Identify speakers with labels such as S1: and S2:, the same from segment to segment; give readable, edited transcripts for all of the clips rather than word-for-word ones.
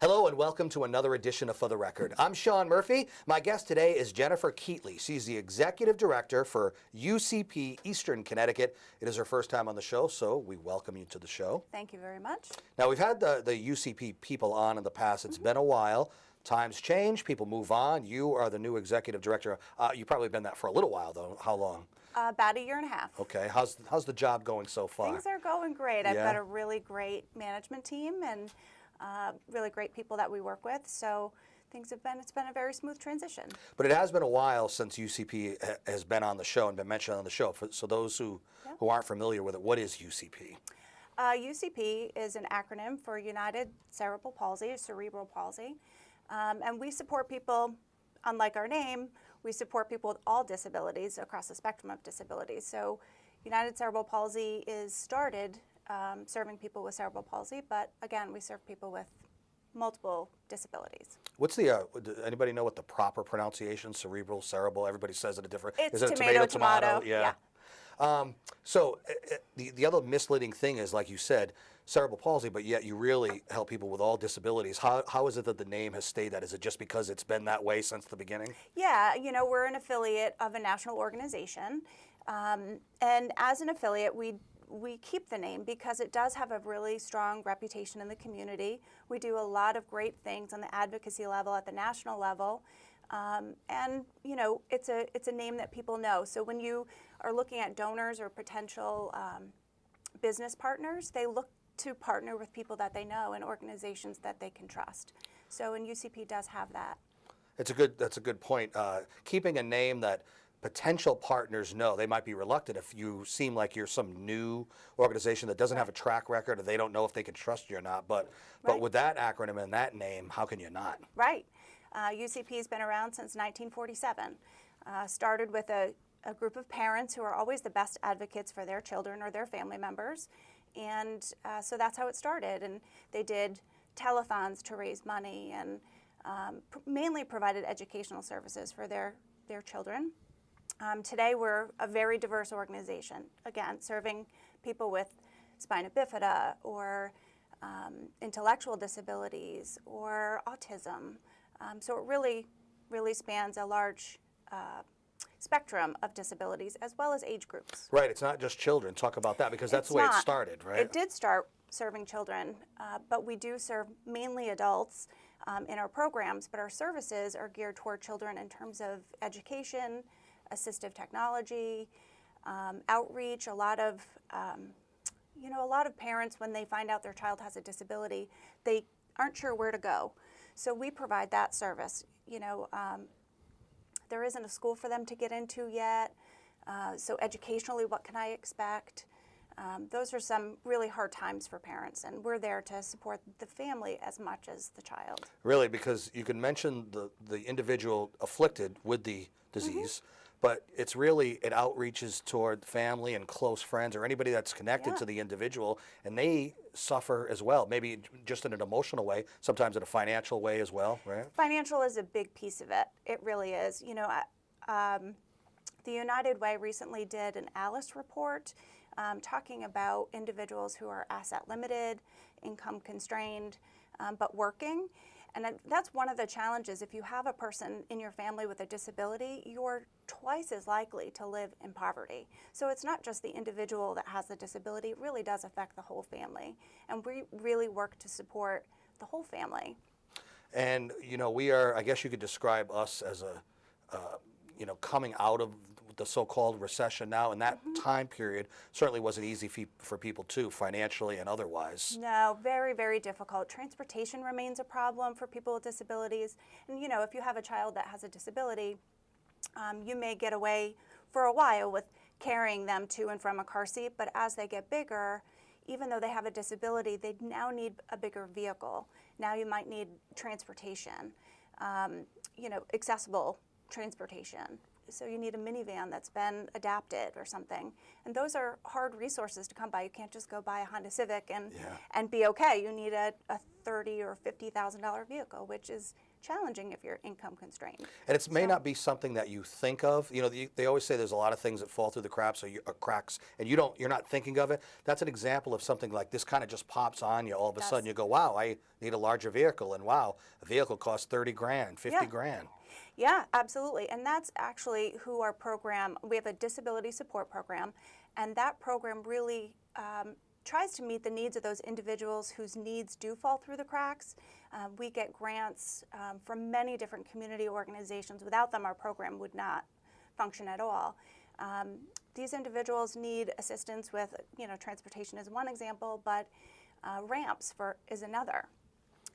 S1: Hello and welcome to another edition of For the Record. I'm Sean Murphy. My guest today is Jennifer Keatley. She's the Executive Director for UCP Eastern Connecticut. It is her first time on the show, so we welcome you to the show.
S2: Thank you very much.
S1: Now, we've had the UCP people on in the past. It's been a while. Times change. People move on. You are the new Executive Director. You've probably been that for a little while, though. How long?
S2: About a year and a half.
S1: Okay. How's the job going so far?
S2: Things are going great. I've
S1: Yeah.
S2: got a really great management team and really great people that we work with. So it's been a very smooth transition.
S1: But it has been a while since UCP has been on the show and been mentioned on the show. So those who aren't familiar with it, what is UCP?
S2: UCP is an acronym for United Cerebral Palsy, cerebral palsy. And we support people, unlike our name, we support people with all disabilities across the spectrum of disabilities. So United Cerebral Palsy is started serving people with cerebral palsy, but again, we serve people with multiple disabilities.
S1: What's the, anybody know what the proper pronunciation, cerebral, cerebral, everybody says it a different,
S2: It's
S1: is it
S2: tomato?
S1: Yeah. So the other misleading thing is, like you said, cerebral palsy, but yet you really help people with all disabilities. How is it that the name has stayed that? Is it just because it's been that way since the beginning?
S2: Yeah, we're an affiliate of a national organization. And as an affiliate, we keep the name because it does have a really strong reputation in the community. We do a lot of great things on the advocacy level, at the national level. And it's a name that people know. So when you are looking at donors or potential business partners, they look to partner with people that they know and organizations that they can trust. So, and UCP does have that.
S1: That's a good point. Keeping a name that potential partners know. They might be reluctant if you seem like you're some new organization that doesn't have a track record, or they don't know if they can trust you or not. But with that acronym and that name, how can you not?
S2: Right. UCP has been around since 1947. Started with a group of parents who are always the best advocates for their children or their family members. And so that's how it started. And they did telethons to raise money and mainly provided educational services for their children. Today we're a very diverse organization, again, serving people with spina bifida or intellectual disabilities or autism. So it really spans a large spectrum of disabilities as well as age groups.
S1: Right, it's not just children. Talk about that, because that's the way it started, right?
S2: It did start serving children, but we do serve mainly adults in our programs, but our services are geared toward children in terms of education, assistive technology, outreach. A lot of parents, when they find out their child has a disability, they aren't sure where to go. So we provide that service. There isn't a school for them to get into yet. So educationally, what can I expect? Those are some really hard times for parents, and we're there to support the family as much as the child.
S1: Really, because you can mention the individual afflicted with the disease, but it outreaches toward family and close friends or anybody that's connected to the individual, and they suffer as well, maybe just in an emotional way, sometimes in a financial way as well, right?
S2: Financial is a big piece of it. It really is. The United Way recently did an ALICE report talking about individuals who are asset limited, income constrained, but working. And that's one of the challenges. If you have a person in your family with a disability, you're twice as likely to live in poverty. So it's not just the individual that has the disability, it really does affect the whole family. And we really work to support the whole family.
S1: And, we are, I guess you could describe us as coming out of the so-called recession now, and that time period certainly wasn't easy for people too, financially and otherwise.
S2: No, very, very difficult. Transportation remains a problem for people with disabilities. And if you have a child that has a disability, you may get away for a while with carrying them to and from a car seat, but as they get bigger, even though they have a disability, they now need a bigger vehicle. Now you might need transportation, accessible transportation. so you need a minivan that's been adapted or something. And those are hard resources to come by. You can't just go buy a Honda Civic and be okay. You need a $30,000 or $50,000 vehicle, which is challenging if you're income constrained.
S1: And it may not be something that you think of. You know, they always say there's a lot of things that fall through the cracks, and you're not thinking of it. That's an example of something like this kind of just pops on you all of a sudden. You go, wow, I need a larger vehicle, and wow, a vehicle costs 30 grand, 50 grand.
S2: Yeah, absolutely. And that's actually who our program, we have a disability support program, and that program really tries to meet the needs of those individuals whose needs do fall through the cracks. We get grants from many different community organizations. Without them, our program would not function at all. These individuals need assistance with, transportation is one example, but ramps is another.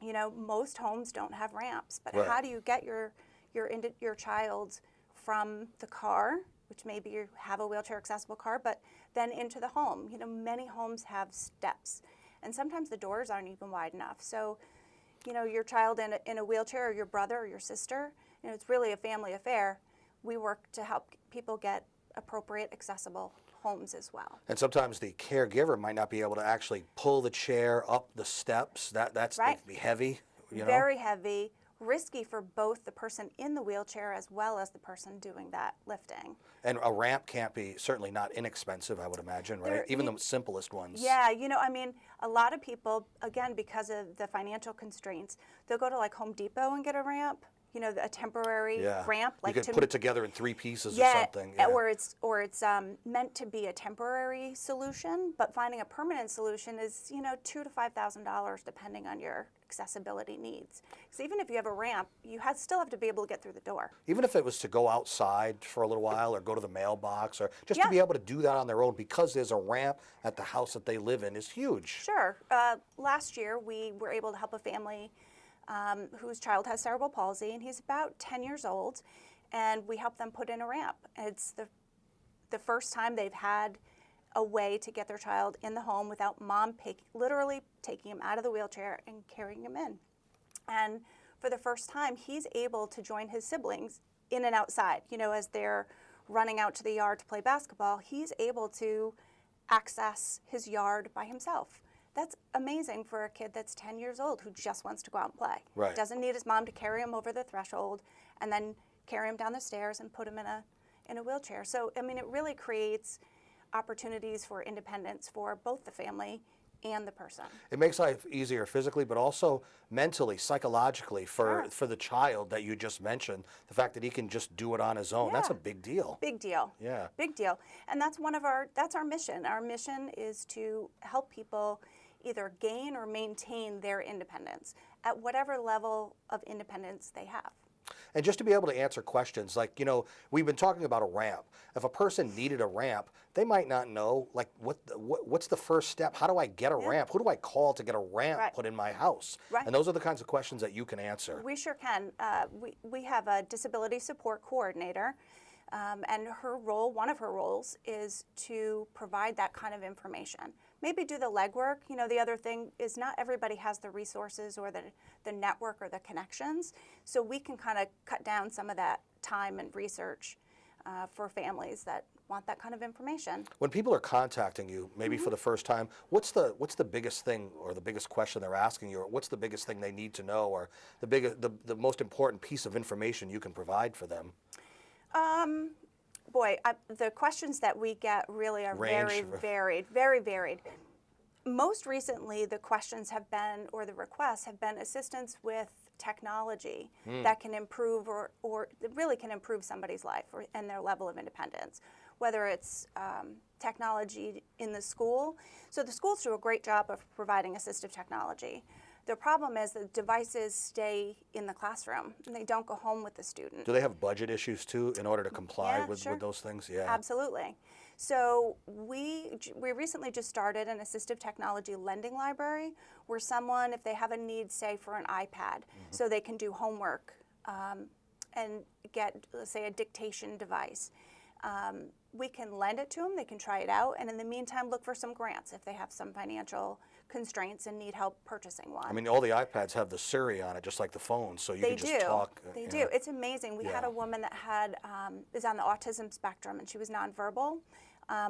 S2: You know, most homes don't have ramps, but how do you get your child from the car, which maybe you have a wheelchair accessible car, but then into the home? You know, many homes have steps, and sometimes the doors aren't even wide enough. So, your child in a wheelchair, or your brother or your sister, it's really a family affair. We work to help people get appropriate, accessible homes as well.
S1: And sometimes the caregiver might not be able to actually pull the chair up the steps. That's be heavy.
S2: Very heavy, risky for both the person in the wheelchair as well as the person doing that lifting.
S1: And a ramp can't be, certainly not inexpensive, I would imagine, right? Even the simplest ones.
S2: Yeah, a lot of people, again, because of the financial constraints, they'll go to like Home Depot and get a ramp, a temporary ramp.
S1: Like you could put it together in 3 pieces or something.
S2: Yeah, or it's meant to be a temporary solution, but finding a permanent solution is, $2,000 to $5,000 depending on your accessibility needs. Because even if you have a ramp, you still have to be able to get through the door.
S1: Even if it was to go outside for a little while or go to the mailbox or just to be able to do that on their own because there's a ramp at the house that they live in is huge.
S2: Sure. Last year, we were able to help a family whose child has cerebral palsy, and he's about 10 years old, and we helped them put in a ramp. It's the first time they've had a way to get their child in the home without mom literally taking him out of the wheelchair and carrying him in. And for the first time, he's able to join his siblings in and outside. As they're running out to the yard to play basketball, he's able to access his yard by himself. That's amazing for a kid that's 10 years old who just wants to go out and play.
S1: Right.
S2: Doesn't need his mom to carry him over the threshold and then carry him down the stairs and put him in a wheelchair. So, it really creates opportunities for independence for both the family and the person.
S1: It makes life easier physically, but also mentally, psychologically for the child that you just mentioned. The fact that he can just do it on his own, that's a big deal.
S2: Big deal.
S1: Yeah.
S2: Big deal. And that's our mission. Our mission is to help people either gain or maintain their independence at whatever level of independence they have.
S1: And just to be able to answer questions, like, we've been talking about a ramp. If a person needed a ramp, they might not know, like, what's the first step? How do I get a ramp? Who do I call to get a ramp put in my house?
S2: Right.
S1: And those are the kinds of questions that you can answer.
S2: We sure can. We have a disability support coordinator, and one of her roles is to provide that kind of information. Maybe do the legwork. The other thing is not everybody has the resources or the network or the connections, so we can kind of cut down some of that time and research for families that want that kind of information.
S1: When people are contacting you, maybe for the first time, what's the biggest thing or the biggest question they're asking you, or what's the biggest thing they need to know, or the most important piece of information you can provide for them?
S2: The questions that we get really are very varied, very varied. Most recently, the questions have been, or the requests have been, assistance with technology that can improve or really can improve somebody's life and their level of independence, whether it's technology in the school. So the schools do a great job of providing assistive technology. The problem is that devices stay in the classroom and they don't go home with the student.
S1: Do they have budget issues too in order to comply with those things? Yeah,
S2: absolutely. So we recently just started an assistive technology lending library where someone, if they have a need, say, for an iPad, so they can do homework and get, let's say, a dictation device. We can lend it to them, they can try it out, and in the meantime look for some grants if they have some financial constraints and need help purchasing one.
S1: I mean, all the iPads have the Siri on it, just like the phone, so you
S2: They
S1: can just
S2: do.
S1: talk.
S2: They
S1: you
S2: do.
S1: know.
S2: It's amazing. We had
S1: Yeah.
S2: a woman that had is on the autism spectrum, and she was nonverbal.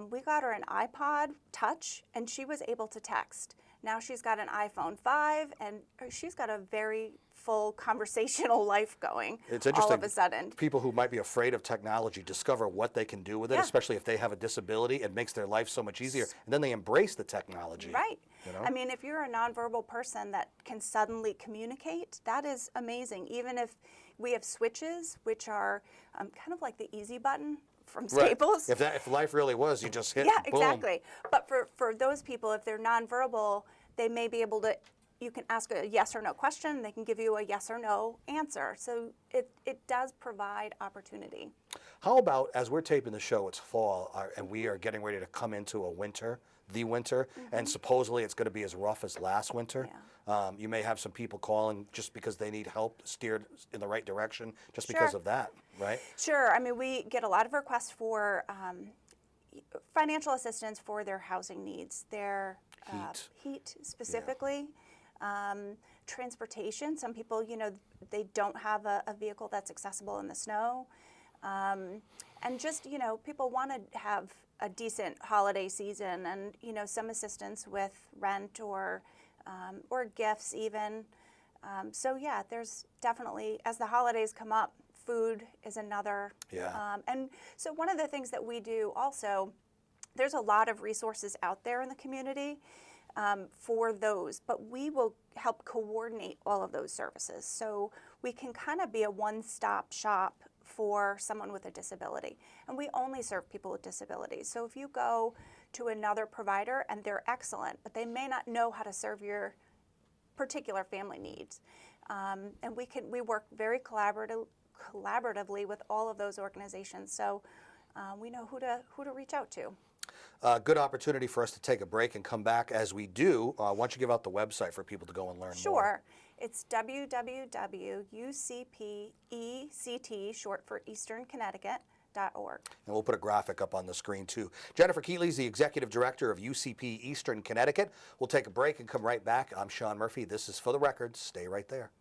S2: We got her an iPod Touch, and she was able to text. Now she's got an iPhone 5, and she's got a very full conversational life going.
S1: It's interesting.
S2: All of a sudden.
S1: People who might be afraid of technology discover what they can do with it,
S2: Yeah.
S1: especially if they have a disability. It makes their life so much easier, and then they embrace the technology.
S2: Right.
S1: You know?
S2: I mean, if you're a nonverbal person that can suddenly communicate, that is amazing. Even if we have switches, which are kind of like the easy button from
S1: Right.
S2: Staples.
S1: If life really was, you just hit.
S2: Yeah,
S1: boom.
S2: exactly. But for those people, if they're nonverbal, they may be able to, you can ask a yes or no question, they can give you a yes or no answer. So it does provide opportunity.
S1: How about, as we're taping the show, it's fall, and we are getting ready to come into a winter, and supposedly it's going to be as rough as last winter. You may have some people calling just because they need help steered in the right direction, just because
S2: Sure.
S1: of that, right?
S2: Sure. I mean, we get a lot of requests for financial assistance for their housing needs, their heat specifically, transportation. Some people, they don't have a vehicle that's accessible in the snow. And just, people want to have a decent holiday season and, some assistance with rent or gifts even. So yeah, there's definitely, as the holidays come up, food is another.
S1: Yeah.
S2: And so one of the things that we do also, there's a lot of resources out there in the community for those, but we will help coordinate all of those services. So we can kind of be a one-stop shop for someone with a disability. And we only serve people with disabilities. So if you go to another provider and they're excellent, but they may not know how to serve your particular family needs. And we work very collaboratively with all of those organizations. So we know who to reach out to.
S1: Good opportunity for us to take a break and come back. As we do, why don't you give out the website for people to go and learn more?
S2: Sure. It's www.ucpect, short for Eastern Connecticut.org.
S1: And we'll put a graphic up on the screen too. Jennifer Keatley is the Executive Director of UCP Eastern Connecticut. We'll take a break and come right back. I'm Sean Murphy. This is For the Record. Stay right there.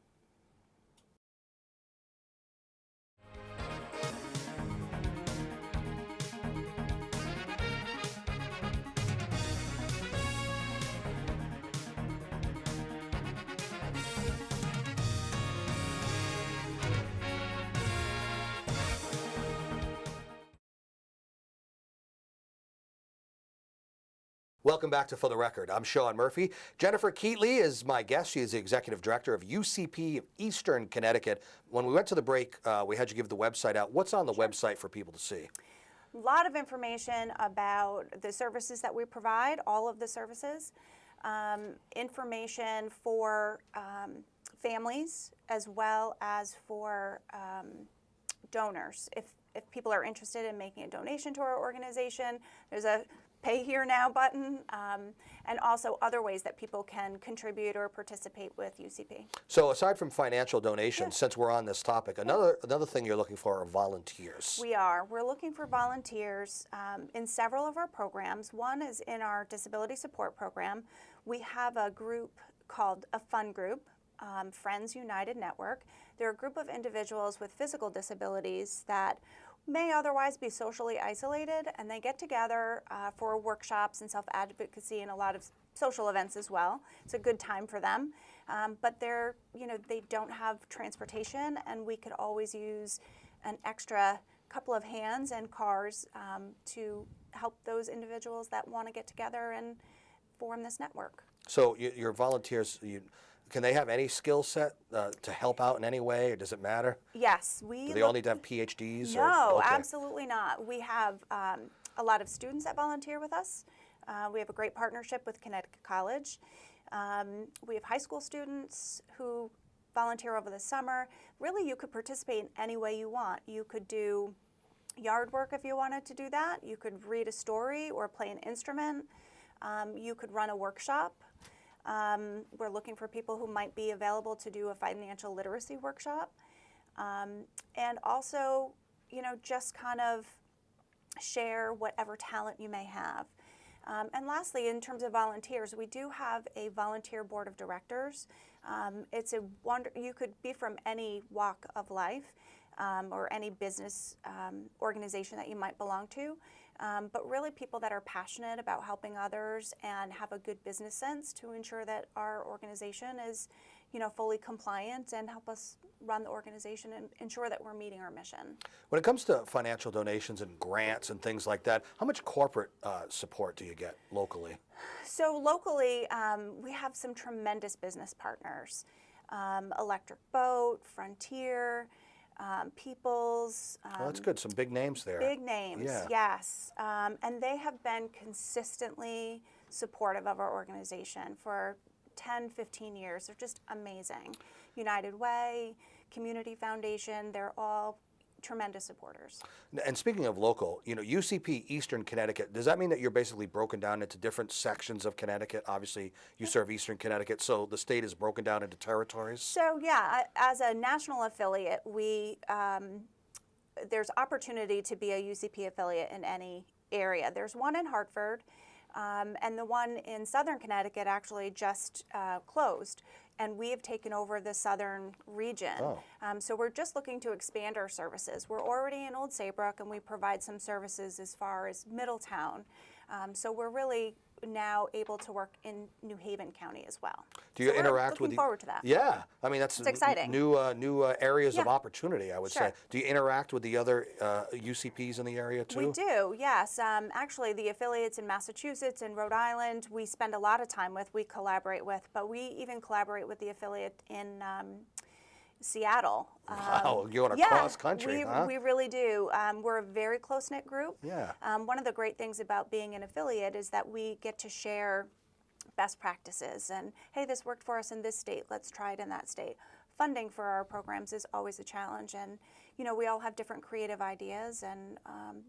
S1: Welcome back to For the Record. I'm Sean Murphy. Jennifer Keatley is my guest. She is the Executive Director of UCP Eastern Connecticut. When we went to the break, we had you give the website out. What's on the website for people to see?
S2: A lot of information about the services that we provide, all of the services, information for families as well as for donors. If people are interested in making a donation to our organization, there's a Pay Here Now button, and also other ways that people can contribute or participate with UCP.
S1: So aside from financial donations, since we're on this topic, another thing you're looking for are volunteers.
S2: We're looking for volunteers in several of our programs. One is in our disability support program. We have a group called a fun group, Friends United Network. They're a group of individuals with physical disabilities that may otherwise be socially isolated, and they get together for workshops and self-advocacy and a lot of social events as well. It's a good time for them, but they don't have transportation, and we could always use an extra couple of hands and cars to help those individuals that want to get together and form this network.
S1: So your volunteers, can they have any skill set to help out in any way, or does it matter?
S2: Yes,
S1: Do they all need to have PhDs?
S2: No,
S1: Okay.
S2: absolutely not. We have a lot of students that volunteer with us. We have a great partnership with Connecticut College. We have high school students who volunteer over the summer. Really, you could participate in any way you want. You could do yard work if you wanted to do that. You could read a story or play an instrument. You could run a workshop. We're looking for people who might be available to do a financial literacy workshop. And also, just kind of share whatever talent you may have. And lastly, in terms of volunteers, we do have a volunteer board of directors. It's a you could be from any walk of life or any business organization that you might belong to, but really people that are passionate about helping others and have a good business sense to ensure that our organization is, fully compliant and help us run the organization and ensure that we're meeting our mission.
S1: When it comes to financial donations and grants and things like that, how much corporate support do you get locally?
S2: So locally, we have some tremendous business partners. Electric Boat, Frontier, Peoples.
S1: Well, that's good. Some big names there.
S2: Big names,
S1: Yeah.
S2: yes. And they have been consistently supportive of our organization for 10, 15 years. They're just amazing. United Way, Community Foundation, they're all tremendous supporters.
S1: And speaking of local, UCP Eastern Connecticut, does that mean that you're basically broken down into different sections of Connecticut? Obviously, you serve Eastern Connecticut, so the state is broken down into territories?
S2: So yeah, as a national affiliate, there's opportunity to be a UCP affiliate in any area. There's one in Hartford, and the one in Southern Connecticut actually just closed, and we have taken over the southern region.
S1: Oh.
S2: So we're just looking to expand our services. We're already in Old Saybrook, and we provide some services as far as Middletown. So we're really now able to work in New Haven County as well.
S1: Do you
S2: So we're
S1: interact with
S2: looking forward to that.
S1: Yeah, I mean that's
S2: exciting.
S1: New areas of
S2: Yeah.
S1: opportunity, I would
S2: Sure.
S1: say. Do you interact with the other UCPs in the area too?
S2: We do, yes. Actually, the affiliates in Massachusetts and Rhode Island, we spend a lot of time with, we collaborate with, but we even collaborate with the affiliate in Seattle.
S1: Wow, you're going across country, huh?
S2: We really do. We're a very close-knit group.
S1: Yeah.
S2: One of the great things about being an affiliate is that we get to share best practices and, hey, this worked for us in this state, let's try it in that state. Funding for our programs is always a challenge, and we all have different creative ideas, and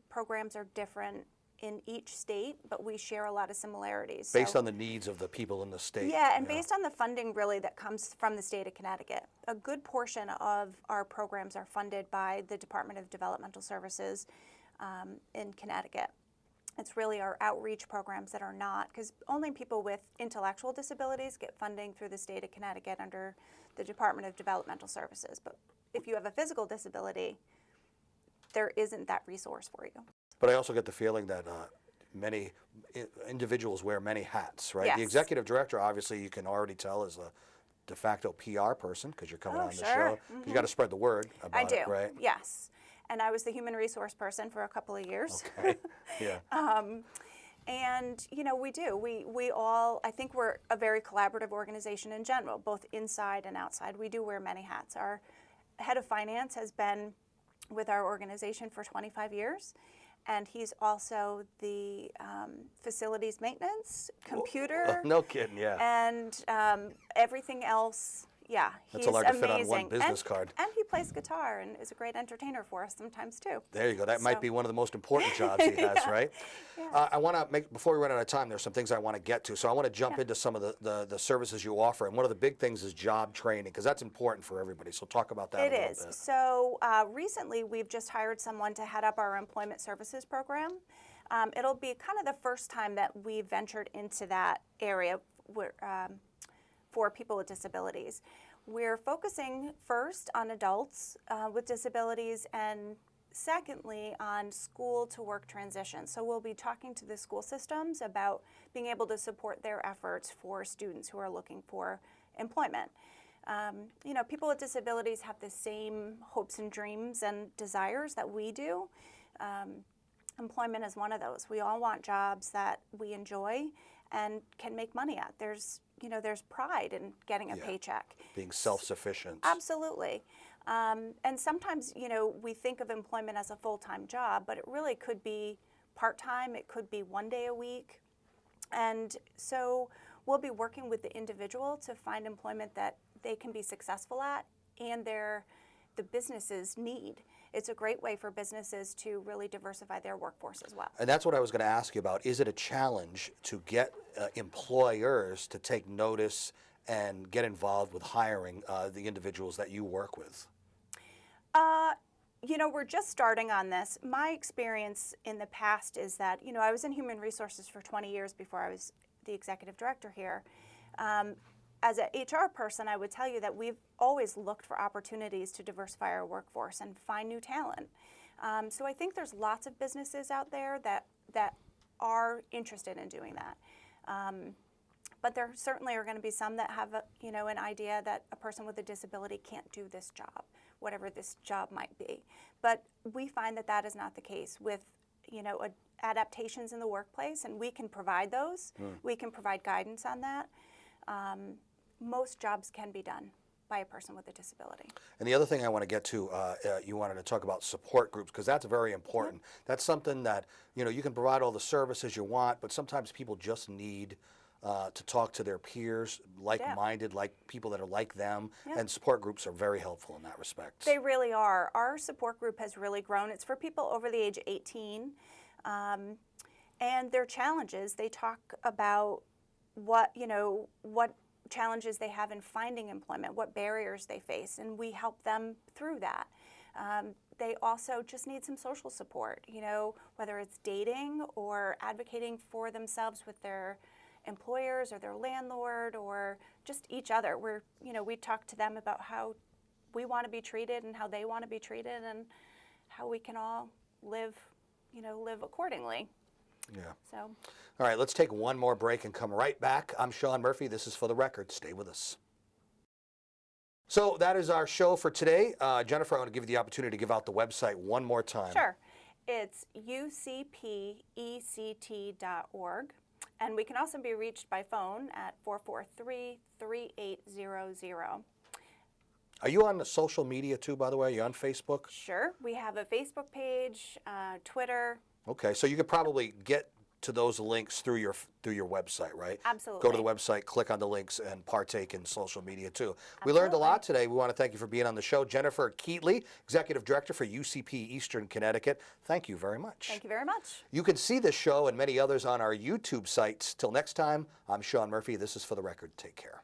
S2: programs are different in each state, but we share a lot of similarities.
S1: Based on the needs of the people in the state.
S2: Yeah, and based on the funding really that comes from the state of Connecticut. A good portion of our programs are funded by the Department of Developmental Services in Connecticut. It's really our outreach programs that are not, because only people with intellectual disabilities get funding through the state of Connecticut under the Department of Developmental Services. But if you have a physical disability, there isn't that resource for you.
S1: But I also get the feeling that many individuals wear many hats, right?
S2: Yes.
S1: The executive director, obviously, you can already tell is a de facto PR person because you're coming on the show. You got to spread the word about
S2: I do,
S1: it, right?
S2: yes. And I was the human resource person for a couple of years.
S1: Okay, yeah.
S2: And we do. We all, I think we're a very collaborative organization in general, both inside and outside. We do wear many hats. Our head of finance has been with our organization for 25 years. And he's also the facilities maintenance, computer.
S1: No kidding, yeah.
S2: And everything else. Yeah,
S1: That's
S2: he's
S1: a large to
S2: amazing.
S1: fit on one business card.
S2: And he plays guitar and is a great entertainer for us sometimes too.
S1: There you go. That might be one of the most important jobs he has, right?
S2: Yeah.
S1: I want to make, before we run out of time, there's some things I want to get to. So I want to jump into some of the services you offer. And one of the big things is job training, because that's important for everybody. So talk about that a little bit.
S2: So recently we've just hired someone to head up our employment services program. It'll be kind of the first time that we ventured into that area where, for people with disabilities. We're focusing first on adults with disabilities and secondly on school to work transition. So we'll be talking to the school systems about being able to support their efforts for students who are looking for employment. People with disabilities have the same hopes and dreams and desires that we do. Employment is one of those. We all want jobs that we enjoy and can make money at. There's pride in getting a paycheck.
S1: Being self-sufficient.
S2: Absolutely. And sometimes, we think of employment as a full-time job, but it really could be part-time. It could be one day a week. And so we'll be working with the individual to find employment that they can be successful at and the businesses need. It's a great way for businesses to really diversify their workforce as well.
S1: And that's what I was going to ask you about. Is it a challenge to get employers to take notice and get involved with hiring the individuals that you work with?
S2: We're just starting on this. My experience in the past is that, I was in human resources for 20 years before I was the executive director here. As an HR person, I would tell you that we've always looked for opportunities to diversify our workforce and find new talent. So I think there's lots of businesses out there that are interested in doing that. But there certainly are going to be some that have an idea that a person with a disability can't do this job, whatever this job might be. But we find that that is not the case with adaptations in the workplace, and we can provide those. We can provide guidance on that. Most jobs can be done by a person with a disability.
S1: And the other thing I want to get to, you wanted to talk about support groups, because that's very important. That's something that, you can provide all the services you want, but sometimes people just need to talk to their peers, like-minded, like people that are like them, and support groups are very helpful in that respect.
S2: They really are. Our support group has really grown. It's for people over the age of 18, and their challenges. They talk about what challenges they have in finding employment, what barriers they face, and we help them through that. They also just need some social support, whether it's dating or advocating for themselves with their employers or their landlord or just each other. We talk to them about how we want to be treated and how they want to be treated and how we can all live accordingly.
S1: Yeah.
S2: So.
S1: All right, let's take one more break and come right back. I'm Sean Murphy. This is For the Record. Stay with us. So that is our show for today. Jennifer, I want to give you the opportunity to give out the website one more time.
S2: Sure. It's ucpect.org. And we can also be reached by phone at 443-3800.
S1: Are you on the social media too, by the way? Are you on Facebook?
S2: Sure. We have a Facebook page, Twitter.
S1: Okay, so you could probably get to those links through your website, right?
S2: Absolutely.
S1: Go to the website, click on the links, and partake in social media too. We learned a lot today. We want to thank you for being on the show. Jennifer Keatley, Executive Director for UCP Eastern Connecticut. Thank you very much.
S2: Thank you very much.
S1: You can see this show and many others on our YouTube sites. Till next time, I'm Sean Murphy. This is For the Record. Take care.